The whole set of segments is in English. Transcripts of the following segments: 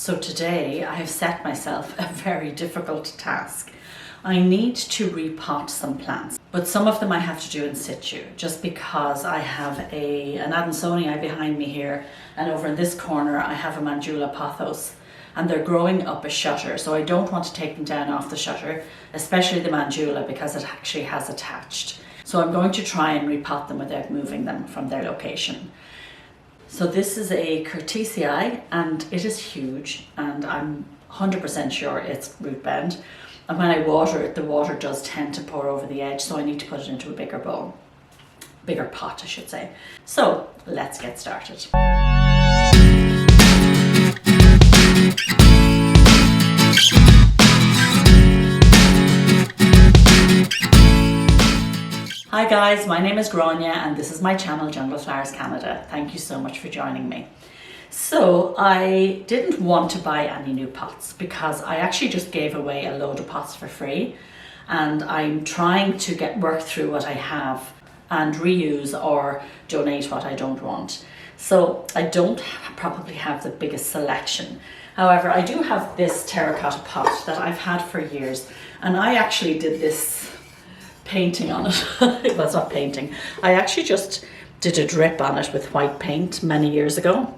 So today I have set myself a very difficult task. I need to repot some plants, but some of them I have to do in situ just because I have an Adansonii behind me here, and over in this corner I have a Mandula pothos, and they're growing up a shutter, so I don't want to take them down off the shutter, especially the Mandula, because it actually has attached. So I'm going to try and repot them without moving them from their location. So this is a Curtisi and it is huge, and I'm 100% sure it's root bound. And when I water it, the water does tend to pour over the edge, so I need to put it into a bigger bowl. Bigger pot, I should say. So let's get started. Hi guys, my name is Grania and this is my channel Jungle Flowers Canada. Thank you so much for joining me. So I didn't want to buy any new pots because I actually just gave away a load of pots for free, and I'm trying to work through what I have and reuse or donate what I don't want. So I don't probably have the biggest selection. However, I do have this terracotta pot that I've had for years, and I actually did this painting on it. Well, it's not painting. I actually just did a drip on it with white paint many years ago.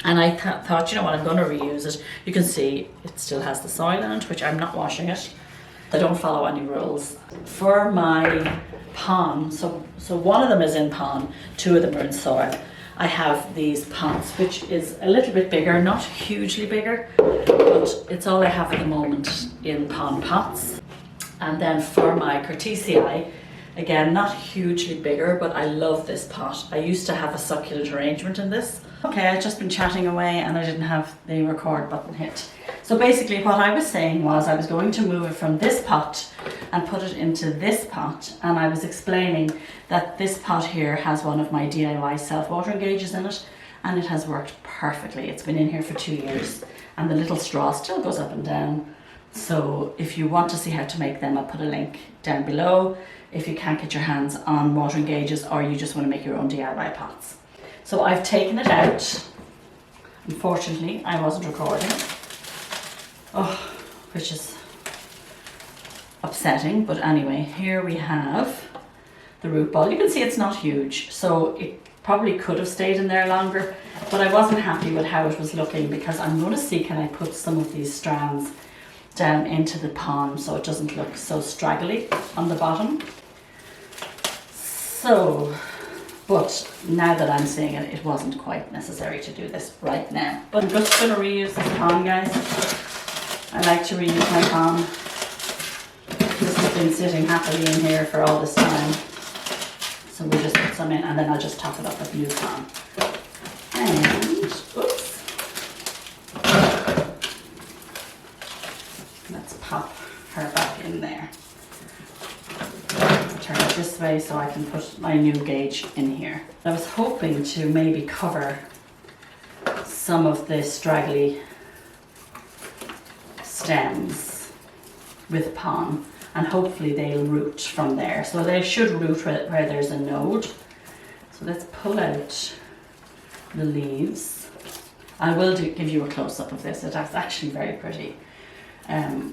And I thought, you know what, I'm going to reuse it. You can see it still has the soil in it, which I'm not washing it. I don't follow any rules. For my pond, so one of them is in pond, two of them are in soil. I have these pots, which is a little bit bigger, not hugely bigger, but it's all I have at the moment in pond pots. And then for my Curtisi, again, not hugely bigger, but I love this pot. I used to have a succulent arrangement in this. Okay, I've just been chatting away and I didn't have the record button hit. So basically what I was saying was I was going to move it from this pot and put it into this pot, and I was explaining that this pot here has one of my DIY self-watering gauges in it, and it has worked perfectly. It's been in here for 2 years and the little straw still goes up and down. So if you want to see how to make them, I'll put a link down below if you can't get your hands on watering gauges or you just want to make your own DIY pots. So I've taken it out. Unfortunately, I wasn't recording, which is upsetting, but anyway, here we have the root ball. You can see it's not huge, so it probably could have stayed in there longer, but I wasn't happy with how it was looking because I'm going to see, can I put some of these strands down into the pond so it doesn't look so straggly on the bottom. So, but now that I'm seeing it, it wasn't quite necessary to do this right now. But I'm just going to reuse this pond, guys. I like to reuse my pond. This has been sitting happily in here for all this time. So we'll just put some in and then I'll just top it up with new pond. And, oops. Let's pop her back in there. Turn it this way so I can put my new gauge in here. I was hoping to maybe cover some of the straggly stems with pon, and hopefully they'll root from there. So they should root where there's a node. So let's pull out the leaves. I will give you a close-up of this. It's actually very pretty.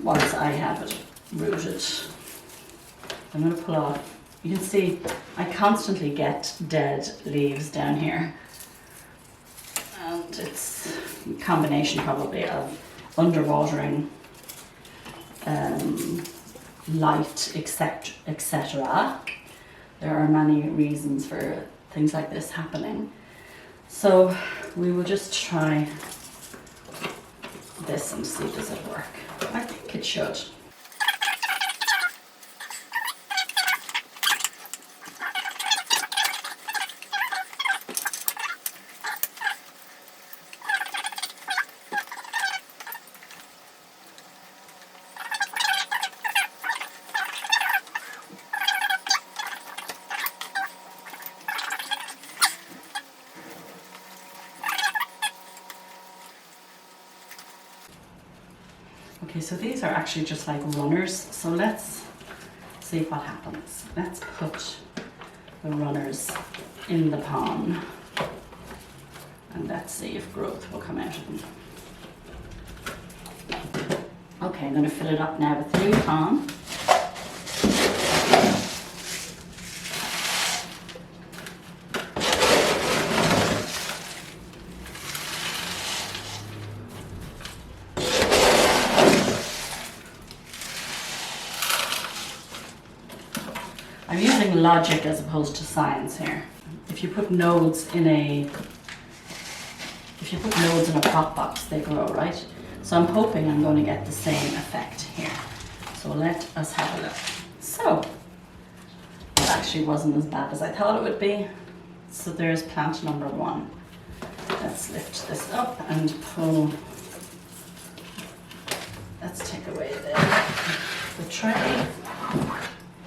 Once I have it rooted, I'm going to pull off. You can see I constantly get dead leaves down here, and it's a combination probably of underwatering, light, etc. There are many reasons for things like this happening. So we will just try this and see, does it work? I think it should. Okay, so these are actually just like runners, so let's see what happens. Let's put the runners in the pond and let's see if growth will come out of them. Okay, I'm going to fill it up now with the new palm. I'm using logic as opposed to science here. If you put nodes in a pot box, they grow, right? So I'm hoping I'm going to get the same effect here. So let us have a look. So it actually wasn't as bad as I thought it would be. So there's plant number 1. Let's lift this up and pull. Let's take away the tray.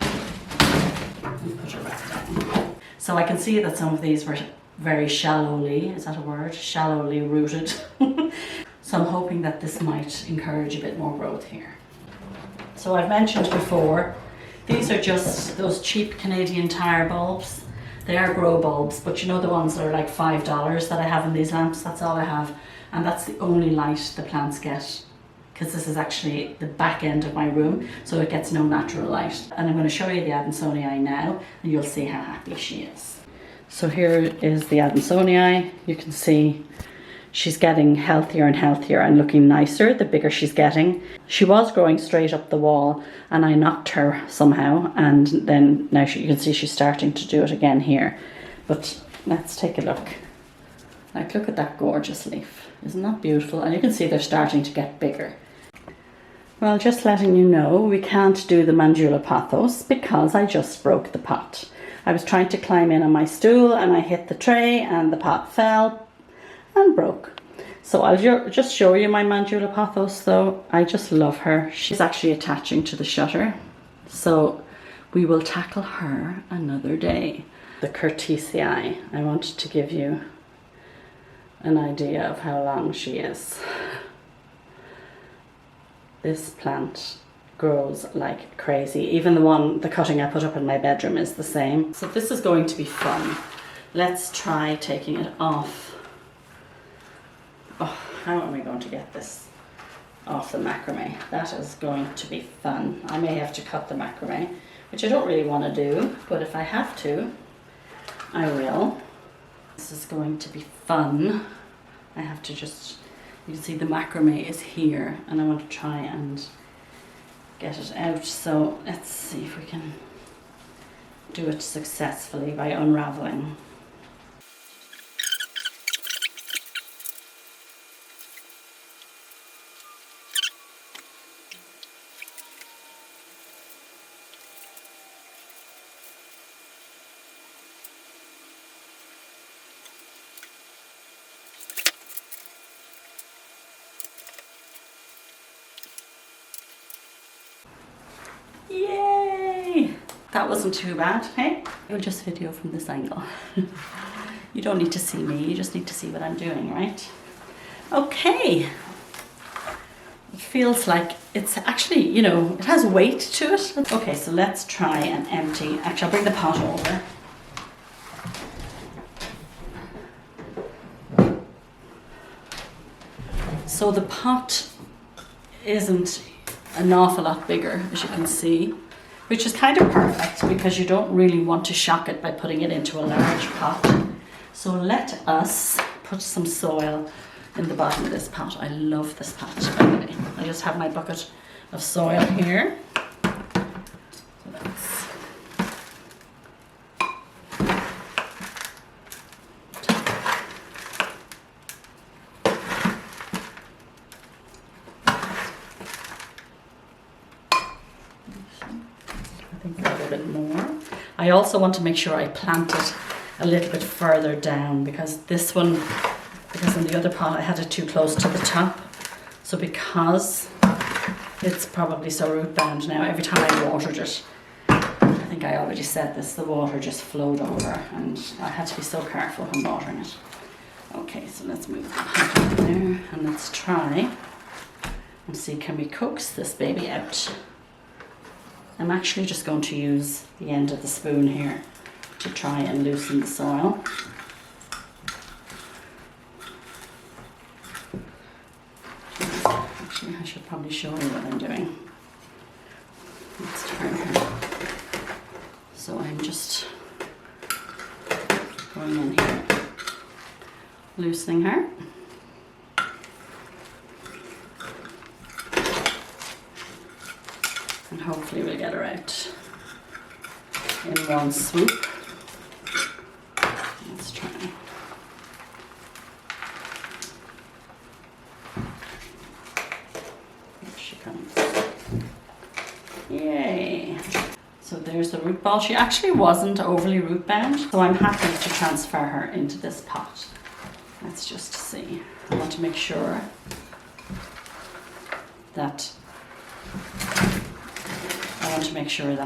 And put it right down. So I can see that some of these were very shallowly, is that a word? Shallowly rooted. So I'm hoping that this might encourage a bit more growth here. So I've mentioned before, these are just those cheap Canadian Tire bulbs. They are grow bulbs, but you know the ones that are like $5 that I have in these lamps, that's all I have. And that's the only light the plants get, because this is actually the back end of my room, so it gets no natural light. And I'm going to show you the Adansonii now, and you'll see how happy she is. So here is the Adansonii. You can see she's getting healthier and healthier and looking nicer the bigger she's getting. She was growing straight up the wall, and I knocked her somehow, and then now you can see she's starting to do it again here. But let's take a look. Like, look at that gorgeous leaf. Isn't that beautiful? And you can see they're starting to get bigger. Well, just letting you know, we can't do the Mandula pothos because I just broke the pot. I was trying to climb in on my stool and I hit the tray and the pot fell and broke. So I'll just show you my Mandula pothos though. I just love her. She's actually attaching to the shutter. So we will tackle her another day. The Curtisi, I wanted to give you an idea of how long she is. This plant grows like crazy. Even the cutting I put up in my bedroom is the same. So this is going to be fun. Let's try taking it off. Oh, how am I going to get this off the macrame? That is going to be fun. I may have to cut the macrame, which I don't really want to do, but if I have to, I will. This is going to be fun. I have to just, you can see the macrame is here and I want to try and get it out. So let's see if we can do it successfully by unraveling. Yay! That wasn't too bad, hey? I'll just video from this angle. You don't need to see me, you just need to see what I'm doing, right? Okay. It feels like it's actually, you know, it has weight to it. Okay, so let's try and empty. Actually, I'll bring the pot over. So the pot isn't an awful lot bigger, as you can see, which is kind of perfect because you don't really want to shock it by putting it into a large pot. So let us put some soil in the bottom of this pot. I love this pot, by the way. I just have my bucket of soil here. So that's I also want to make sure I plant it a little bit further down because in the other pot I had it too close to the top. So because it's probably so root bound now, every time I watered it, I think I already said this, the water just flowed over and I had to be so careful when watering it. Okay, so let's move the pot over there and let's try and see, can we coax this baby out? I'm actually just going to use the end of the spoon here to try and loosen the soil. Actually, I should probably show you what I'm doing. Let's turn her. So I'm just going in here, loosening her. And hopefully we'll get her out in one swoop. Let's try. Here she comes. Yay! So there's the root ball. She actually wasn't overly root bound, so I'm happy to transfer her into this pot. Let's just see. I want to make sure that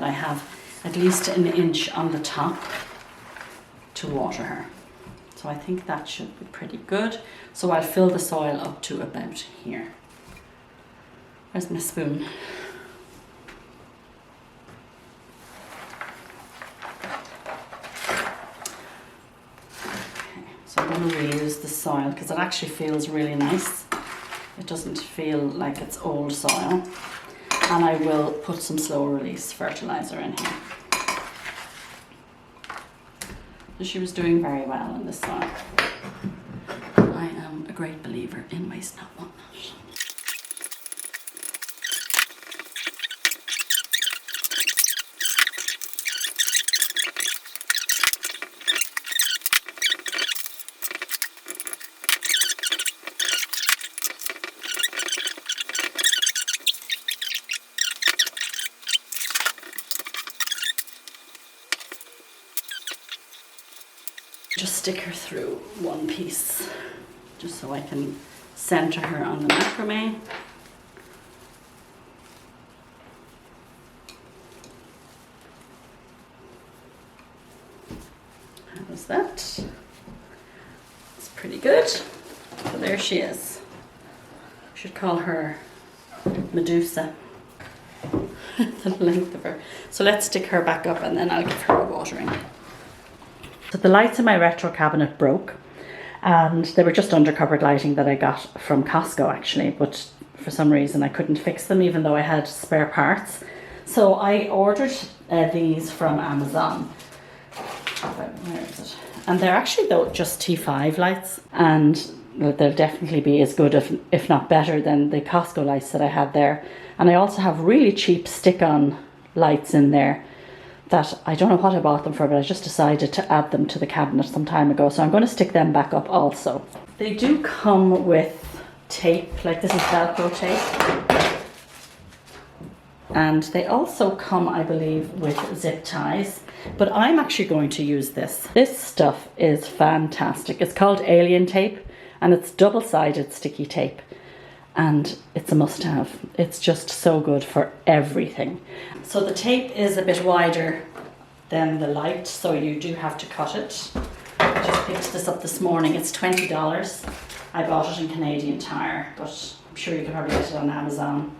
I have at least an inch on the top to water her. So I think that should be pretty good. So I'll fill the soil up to about here. Where's my spoon? Okay, so I'm going to reuse the soil because it actually feels really nice. It doesn't feel like it's old soil. And I will put some slow release fertilizer in here. So she was doing very well in this soil. I am a great believer in waste not want not. Just stick her through one piece, just so I can center her on the macrame. How's that? It's pretty good. So there she is. Should call her Medusa. The length of her. So let's stick her back up and then I'll give her a watering. So the lights in my retro cabinet broke, and they were just undercovered lighting that I got from Costco actually, but for some reason I couldn't fix them even though I had spare parts. So I ordered these from Amazon. Where is it? And they're actually though just T5 lights, and they'll definitely be as good if not better than the Costco lights that I had there. And I also have really cheap stick-on lights in there that I don't know what I bought them for, but I just decided to add them to the cabinet some time ago. So I'm going to stick them back up also. They do come with tape, like this is Velcro tape. And they also come, I believe, with zip ties. But I'm actually going to use this. This stuff is fantastic. It's called Alien Tape, and it's double-sided sticky tape. And it's a must-have. It's just so good for everything. So the tape is a bit wider than the light, so you do have to cut it. I just picked this up this morning. It's $20. I bought it in Canadian Tire, but I'm sure you can probably get it on Amazon.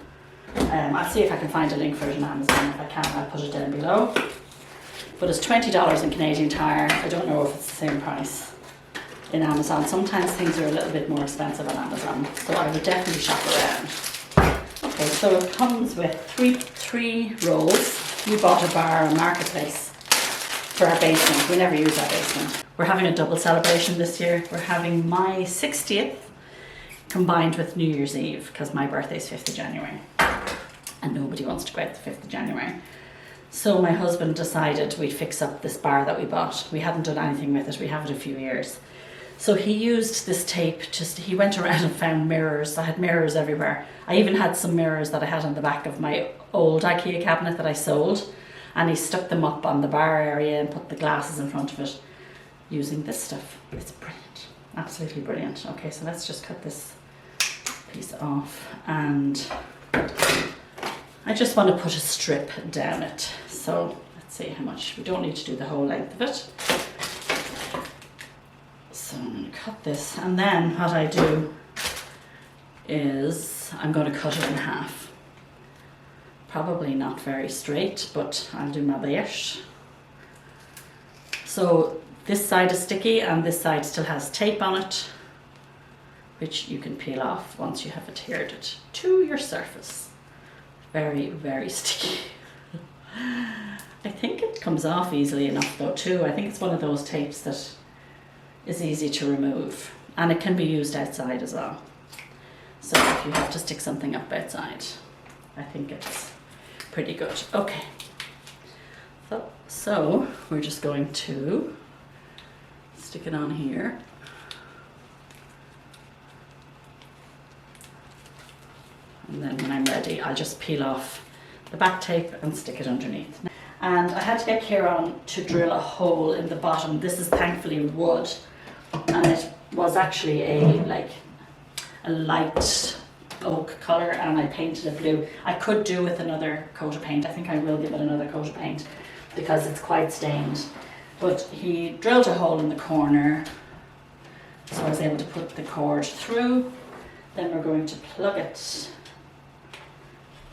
I'll see if I can find a link for it on Amazon. If I can, I'll put it down below. But it's $20 in Canadian Tire. I don't know if it's the same price in Amazon. Sometimes things are a little bit more expensive on Amazon, so I would definitely shop around. Okay, so it comes with three rolls. We bought a bar on Marketplace for our basement. We never use our basement. We're having a double celebration this year. We're having my 60th combined with New Year's Eve, because my birthday is 5th of January and nobody wants to go out the 5th of January. So my husband decided we'd fix up this bar that we bought. We hadn't done anything with it. We have it a few years. So he used this tape, he went around and found mirrors. I had mirrors everywhere. I even had some mirrors that I had on the back of my old IKEA cabinet that I sold. And he stuck them up on the bar area and put the glasses in front of it using this stuff. It's brilliant, absolutely brilliant. Okay, so let's just cut this piece off. And I just want to put a strip down it. So let's see how much. We don't need to do the whole length of it. So I'm going to cut this, and then what I do is I'm going to cut it in half. Probably not very straight, but I'll do my best. So this side is sticky and this side still has tape on it, which you can peel off once you have adhered it to your surface. Very, very sticky. I think it comes off easily enough though too. I think it's one of those tapes that is easy to remove, and it can be used outside as well. So if you have to stick something up outside, I think it's pretty good. Okay, so we're just going to stick it on here. And then when I'm ready, I'll just peel off the back tape and stick it underneath. And I had to get Kieran to drill a hole in the bottom. This is thankfully wood, and it was actually a light oak colour, and I painted it blue. I could do with another coat of paint. I think I will give it another coat of paint because it's quite stained. But he drilled a hole in the corner, so I was able to put the cord through. Then we're going to plug it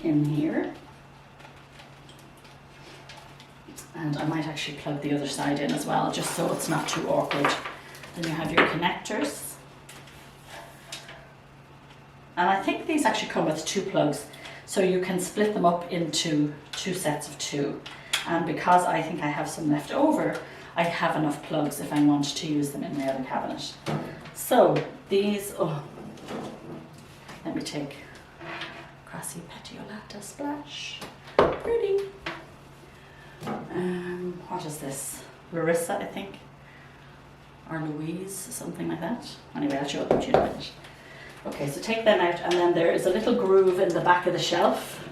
in here. And I might actually plug the other side in as well, just so it's not too awkward. Then you have your connectors. And I think these actually come with 2 plugs, so you can split them up into 2 sets of 2. And because I think I have some left over, I have enough plugs if I want to use them in my other cabinet. So these, let me take Grassy Petiolata Splash. Pretty. What is this? Larissa, I think. Or Louise, something like that. Anyway, I'll show it to you in a minute. Okay, so take them out, and then there is a little groove in the back of the shelf.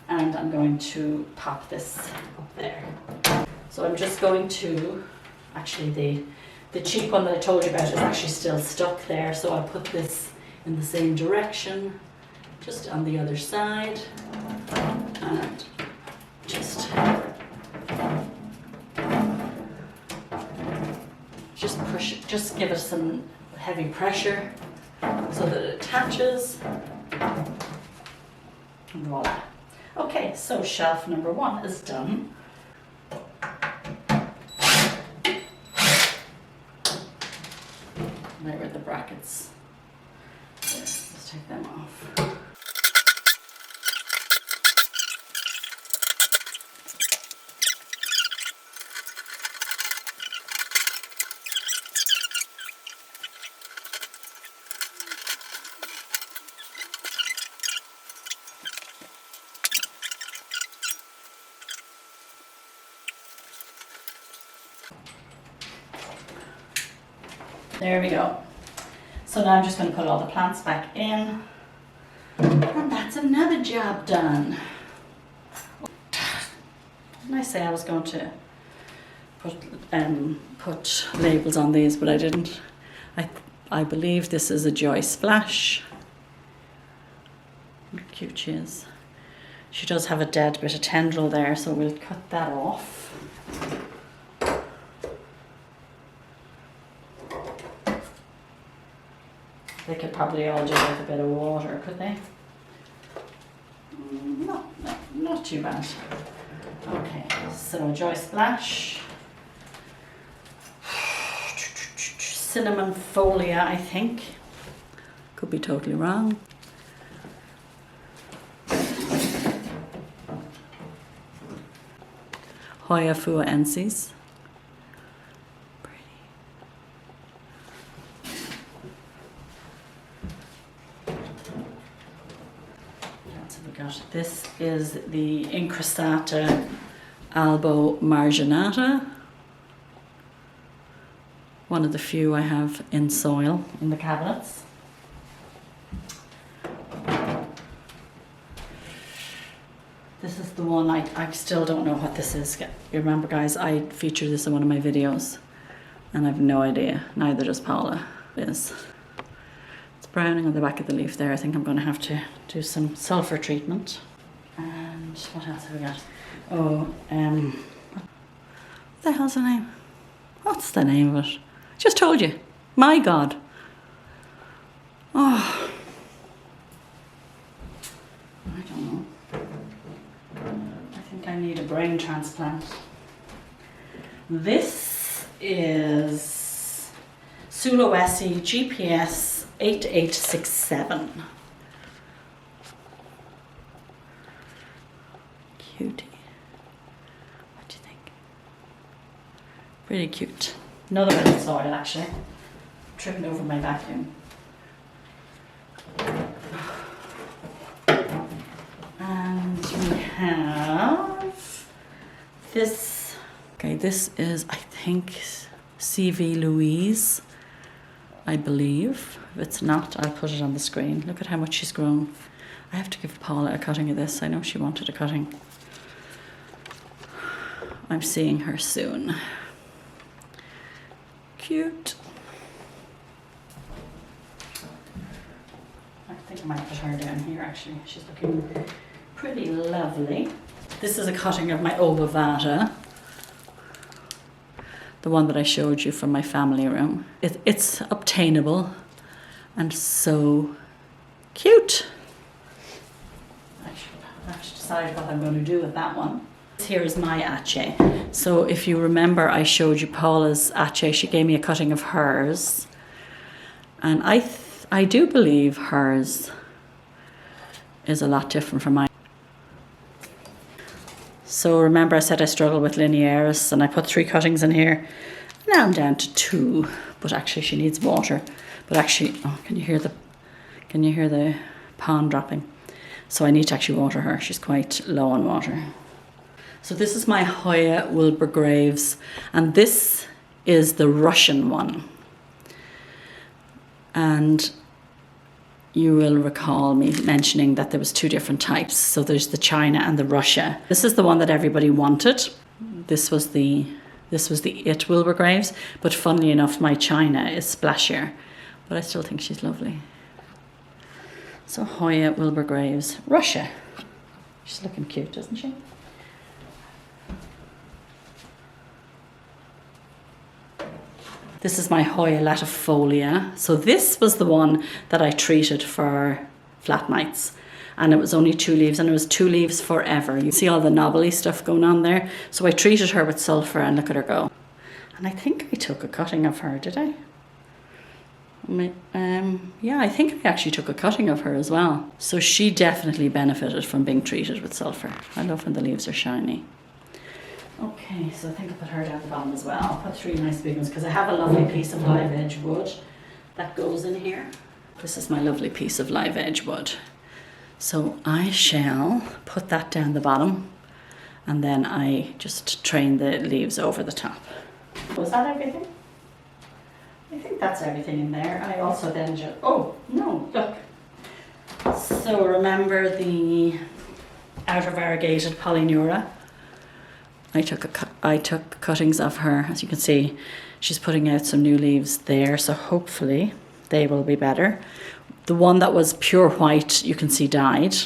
And I'm going to pop this up there. So I'm just going to, actually the cheap one that I told you about is actually still stuck there. So I'll put this in the same direction, just on the other side, and just push it, just give it some heavy pressure so that it attaches, and voila. Okay, so shelf number 1 is done. There were the brackets. There, let's take them off. There we go. So now I'm just going to put all the plants back in, and that's another job done. Didn't I say I was going to put labels on these, but I didn't. I believe this is a Joy Splash. Look how cute she is. She does have a dead bit of tendril there, so we'll cut that off. They could probably all do with a bit of water, could they? No, not too bad. Okay, so Joy Splash. Cinnamon Folia, I think. Could be totally wrong. Hoya fuaensis. This is the Incrustata Albo Marginata, one of the few I have in soil in the cabinets. This is the one I still don't know what this is. You remember, guys, I featured this in one of my videos and I have no idea, neither does Paula. It's browning on the back of the leaf there. I think I'm going to have to do some sulfur treatment. And what else have we got? Oh, what the hell's the name? What's the name of it? Just told you. My God. Oh. I don't know. I think I need a brain transplant. This is Sulawesi GPS 8867. Cutie. What do you think? Pretty cute. Another bit of soil actually. Tripping over my vacuum. And we have this. Okay, this is, I think, CV Louise, I believe. If it's not, I'll put it on the screen. Look at how much she's grown. I have to give Paula a cutting of this. I know she wanted a cutting. I'm seeing her soon. Cute. I think I might put her down here actually. She's looking pretty lovely. This is a cutting of my Obovata, the one that I showed you from my family room. It's obtainable and so cute. I should have to decide what I'm going to do with that one. Here is my Ache. So if you remember, I showed you Paula's Ache. She gave me a cutting of hers. And I do believe hers is a lot different from mine. So remember I said I struggle with linearis and I put 3 cuttings in here. Now I'm down to 2, but actually she needs water. But actually, oh, can you hear the pond dropping? So I need to actually water her. She's quite low on water. So this is my Hoya Wilbur Graves, and this is the Russian one. And you will recall me mentioning that there was 2 different types. So there's the China and the Russia. This is the one that everybody wanted. This was the It Wilbur Graves, but funnily enough, my China is splashier, but I still think she's lovely. So Hoya Wilbur Graves, Russia. She's looking cute, isn't she? This is my Hoya latifolia. So this was the one that I treated for flat mites. And it was only 2 leaves, and it was 2 leaves forever. You see all the knobbly stuff going on there. So I treated her with sulfur and look at her go. And I think I took a cutting of her, did I? Yeah, I think I actually took a cutting of her as well. So she definitely benefited from being treated with sulfur. I love when the leaves are shiny. Okay, so I think I'll put her down the bottom as well. I'll put 3 nice big ones because I have a lovely piece of live edge wood that goes in here. This is my lovely piece of live edge wood. So I shall put that down the bottom and then I just train the leaves over the top. Was that everything? I think that's everything in there. I also then just, oh no, look. So remember the outer variegated Polyneura? I took cuttings of her. As you can see, she's putting out some new leaves there, so hopefully they will be better. The one that was pure white, you can see died.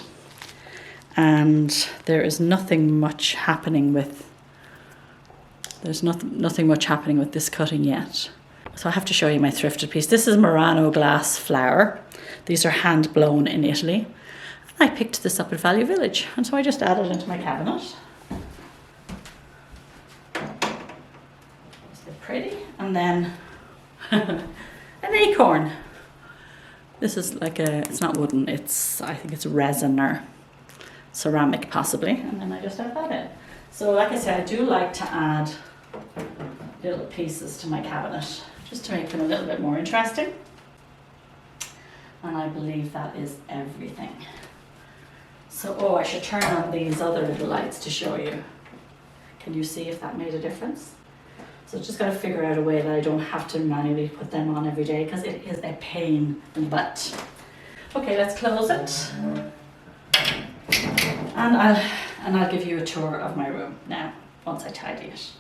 And there is nothing much happening with, nothing much happening with this cutting yet. So I have to show you my thrifted piece. This is Murano glass flower. These are hand blown in Italy. And I picked this up at Value Village, and so I just added it into my cabinet. Pretty. And then an acorn. This is like it's not wooden, I think it's resin or ceramic possibly. And then I just add that in. So like I said, I do like to add little pieces to my cabinet just to make them a little bit more interesting. And I believe that is everything. So, oh, I should turn on these other little lights to show you. Can you see if that made a difference? So just got to figure out a way that I don't have to manually put them on every day because it is a pain in the butt. Okay, let's close it. And I'll give you a tour of my room now once I tidy it.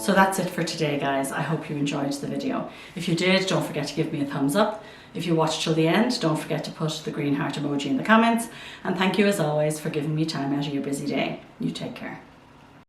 So that's it for today, guys. I hope you enjoyed the video. If you did, don't forget to give me a thumbs up. If you watched till the end, don't forget to put the green heart emoji in the comments. And thank you as always for giving me time out of your busy day. You take care.